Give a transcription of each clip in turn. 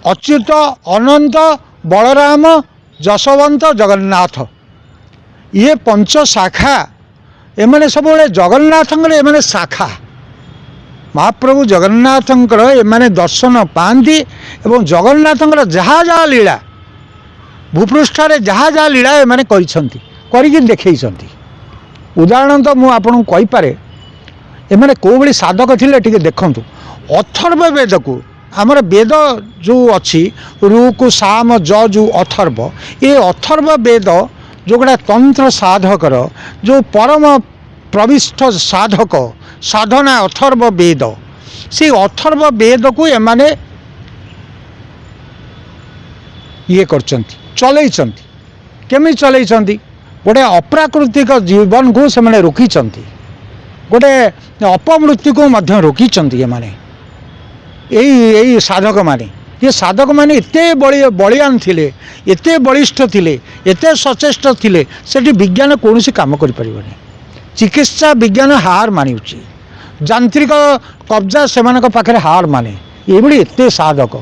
अच्युत अनंत बलराम जशवंत जगन्नाथ ये पंच शाखा एमाने सब जगन्नाथ एमाने शाखा महाप्रभु जगन्नाथ एमाने दर्शन पाती एवं जगन्नाथ जहाँ जहाँ लीला भूपृष्ठ जहाँ जहाँ लीला एमाने करके देखई उदाहरण तो मुझे कहीपे एमाने कौ भली साधक थिले टिके देखंतु अथर्व वेद को आमर वेद जो अच्छी ऋक साम जो अथर्व ये अथर्व वेद जो गुड़ा तंत्र साधकर जो परम प्रविष्ट साधक साधना अथर्व वेद से अथर्व वेद को एमाने ये चलई केमी चलई गोटे अप्राकृतिक जीवन को से रोकी गोटे अपमृत्यु को मध्य रोकी यही साधक माने ये साधक माने एते बलियान थिले एते बलिष्ठ थिले एते सचेष्ट थिले सेठी विज्ञान कौन काम करि परिबनी चिकित्सा विज्ञान हार मानिउची यांत्रिक कब्जा सेमानक पाखरे हार माने एभली एते साधक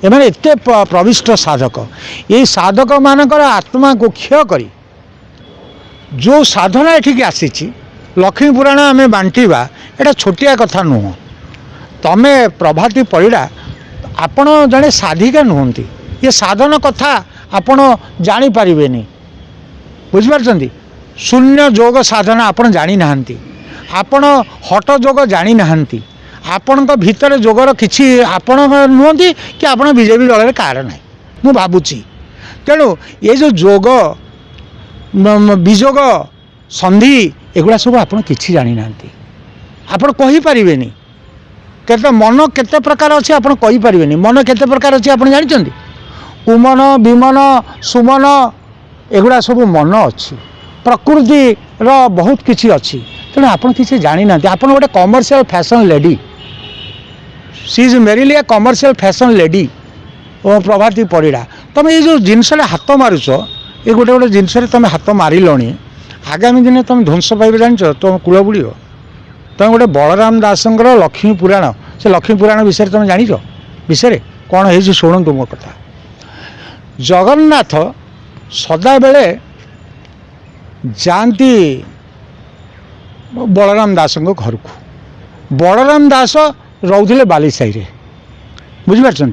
एमाने एते प्रविष्ट साधक ये साधक मानकर आत्मा को क्षय करी जो साधना एठिक आसीची लक्ष्मी पुराण आम बांटिबा एटा छोटिया कथा नुह तमे प्रभाती पड़ा आपण जड़े साधिका नुहति ये साधन कथा आपण जापर बुझिपारछंती शून्य योग साधना आपण जानी नाहंती आपण हट योग जानी नाहंती आपण भीतर जोगर किछि आपण नुहति कि आपण बीजेपी दल कार ना मु भावुची तेणु ये जो जोग विजोग संधि एगुड़ा सब आपण किछि जानी नाहंती आपण कहि परिबेनी केते मन केते प्रकार अच्छे आप कहीपरि मन केते प्रकार अच्छे आप जानते कुमन विमन सुमन एगुड़ा सब मन अच्छी प्रकृति रो बहुत किसी अच्छी तेणु आप किसी जानी ना आप गोटे commercial fashion lady she is merrily a commercial fashion lady ओ प्रभाती परिड़ा तुम ये जो जिनस हाथ मारुच ये गोटे गोटे जिनस तुम हाथ मारिल आगामी दिन तुम ध्वंस पाइबे जान तुम कूल बुड़ तुम गोटे बलराम दासंकर लक्ष्मी पुराण से लक्ष्मी पुराण विषय तुम जानिच विषय कौन है शुणु मो कथा जगन्नाथ सदा बेले जाती बलराम दास घर को बलराम दास रोले बालीसाई रे बुझिपार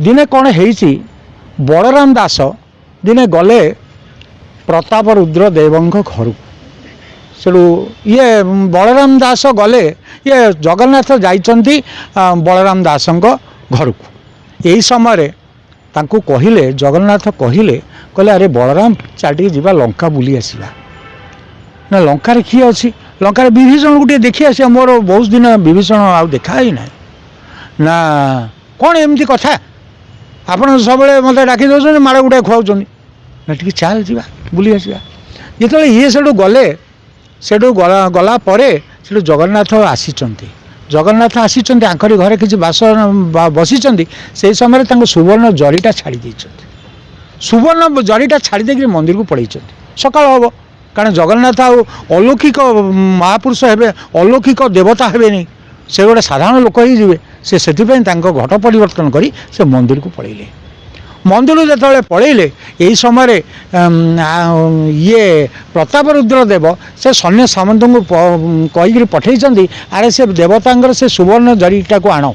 दिने कौन है बलराम दास दिने गले प्रताप रुद्र देव घर को से ये बलराम दास गले ये जगन्नाथ जाइछंती बलराम दास घर को यही समय तांको कहिले जगन्नाथ कहिले कहले अरे बलराम चाटी जीवा लंका बुली आसीबा ना लंका रे किए अछि लंका रे विभीषण गुटे देखि आसी मोर बहुत दिन विभीषण आ देखा ही ना ना कौन एमती कथा आपण सब मत डाकी दौरान माड़ गुटे खुआउछन ना टिके चाल जीवा बुली आसीबा जेतले ये सेडू गले सेठू गला से जगन्नाथ आसीचंती जगन्नाथ आसीचंती आंखरी घरे किसी बसीचंती से समय सुवर्ण जरीटा छाड़ी देइचंती सुवर्ण जरीटा छाड़ी देकर मंदिर को पड़े सकाल हम कारण जगन्नाथ अलौकिक महापुरुष हे अलौकिक देवता हे से गोटे साधारण लोक ही से घट परिवर्तन करी से मंदिर को पड़े मंदिर जो पड़े यही समय ये प्रताप रुद्र देव से सैन्य सामंत को कहीकि पठे अरे से देवता से सुवर्ण जरीटा को आण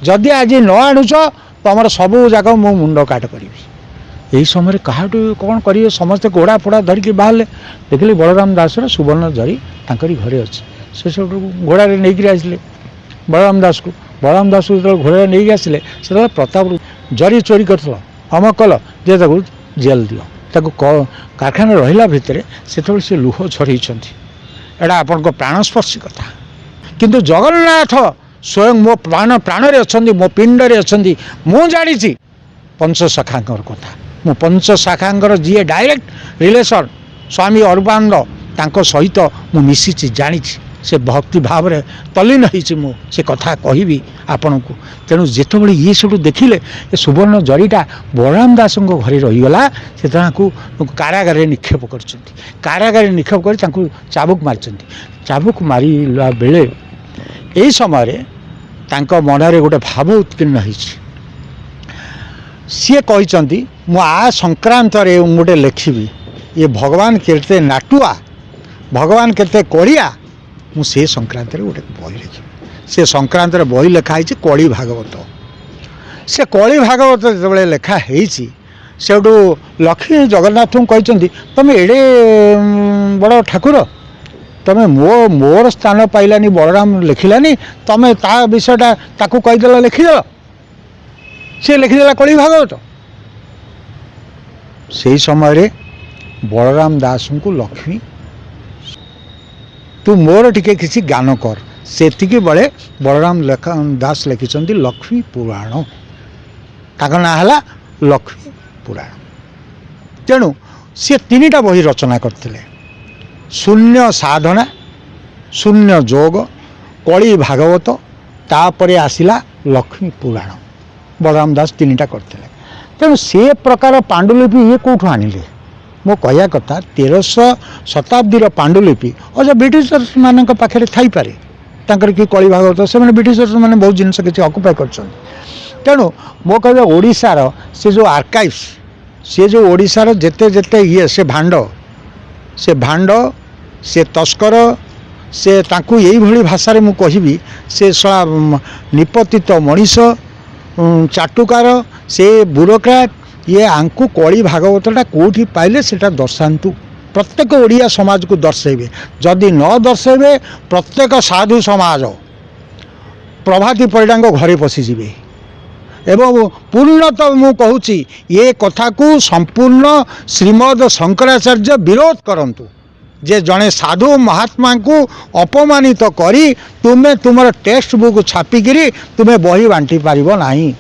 जदि आज न आणुच तुम सब जाक मो मुंड काट करी यही समय क्या कौन करेंगे समस्ते घोड़ा फोड़ा धरिकी बाहर देखिले बलराम दासर सुवर्ण जरी तांकरी घरे अच्छे से सब घोड़ा नहीं आसिले बलराम दास को जो घोड़ा नहीं आसिले से प्रताप जरी चोरी कर हम कल जे जेल दियो ताको कारखाना रहिला भितर से लुह झरई एटा आपण प्राणस्पर्शी कथा किंतु जगन्नाथ स्वयं मो प्राण रे अछंती मो पिंड रे अछंती मु जानी पंचशाखांकर कथा मु पंचशाखांकर जी डायरेक्ट रिलेशन स्वामी अरबानंद तांको सहित मु मिसी जानी से भक्ति भाव रे तलीन होइछि मु से कथा कहिबी आपण को तेणु जेतबेले ये सब देखिले ये सुवर्ण जरीटा बलराम दास घरे रहीगला से कारागार निक्षेप करछंती कारागार निक्षेप कर चाबुक मारछंती चाबुक मारिला बेले यही समय तांको मनरे गोटे भाव उत्कीर्ण होइछि सी कहते मु आ संक्रांत रे गोटे लिखी ये भगवान केते नाटुआ भगवान केते कड़िया मुझे संक्रांत रे गोटे बही लिखी से संक्रांत रे बही लिखाई कली भागवत से कली भागवत जो लिखाही सेठू लक्ष्मी जगन्नाथ को कहते तुम एड़े बड़ ठाकुर तमें मोर स्थान पाइलानी बलराम लिखिलानी तमें ता विषयटा ताकू कहीदेल लिखिदेल सी लिखिदेला कली भागवत से समय रे बलराम दास को लक्ष्मी तू मोर टिके किसी गान कर सेतिकी बड़े बलराम दास लिखिं लक्ष्मी पुराण ताक ना है लक्ष्मी पुराण तेणु सी तीनटा बही रचना करते शून्य साधना शून्य जोग कली भागवत तापरे आसिला लक्ष्मी पुराण बलराम दास तीनटा करते तेणु से प्रकार पांडुलिपि ये कौटू आनिले मो कहया कथा 1300 शताब्दीर पांडुलिपि अज ब्रिटिशर्स मान पाखे थईपे तांकर कि कली भागवत से ब्रिटिशर्स मैंने बहुत जिनस किसी अकुपाई कर तेणु मो कह ओडिशार से जो आर्काइव्स से जो ओडिशार जेते जेते ये से भांड से तस्कर से तांकू यही भली भाषा रे मु कहिबी से निपतित मनीष चाटुकार से ब्यूरोक्राट ये आंकु कली भागवतटा कौटी पाइले सेटा दर्शातु प्रत्येक ओडिया समाज को दर्शेबे जदि न दर्शेबे प्रत्येक साधु समाज प्रभाती परिडा घरे पशिजे एवं पूर्णतः मु कहूँ ये कथा को संपूर्ण श्रीमद शंकराचार्य विरोध करंतु जे जड़े साधु महात्मा को अपमानित करी तुम्हें तुमर टेक्स्ट बुक छापिकी तुम्हें बही बांटी पारिब नाही।